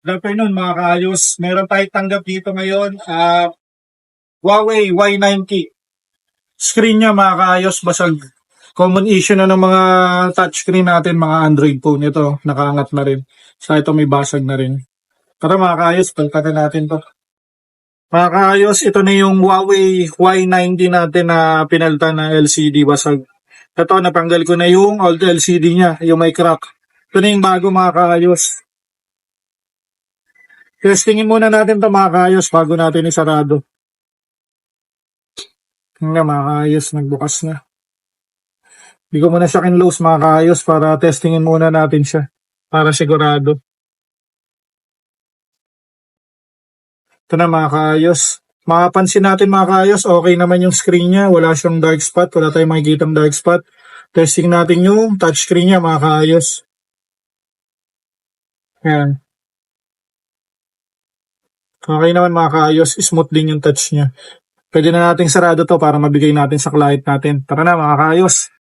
Good afternoon mga kaayos. Meron tayong tanggap dito ngayon. Huawei Y90. Screen niya mga kaayos, basag. Common issue na ng mga touchscreen natin, mga Android phone. Ito, nakaangat na rin. Sa ito may basag na rin. Tara mga kaayos, palitan natin to. Mga kaayos, ito na yung Huawei Y90 natin na pinalitan na LCD basag. Ito, natanggal ko na yung old LCD niya, yung may crack. Ito na yung bago mga kaayos. Testingin muna natin ito mga kaayos bago natin isarado. Nga mga kaayos, nagbukas na. Hindi ko muna siya kinlose mga kaayos para testingin muna natin siya. Para sigurado. Ito na mga kaayos. Makapansin natin mga kaayos, okay naman yung screen niya. Wala siyang dark spot. Wala tayong makikitang dark spot. Testing natin yung touchscreen niya mga kaayos. Ayan. Okay naman mga kaayos. Smooth din yung touch niya. Pwede na nating sarado to para mabigay natin sa client natin. Tara na mga kaayos.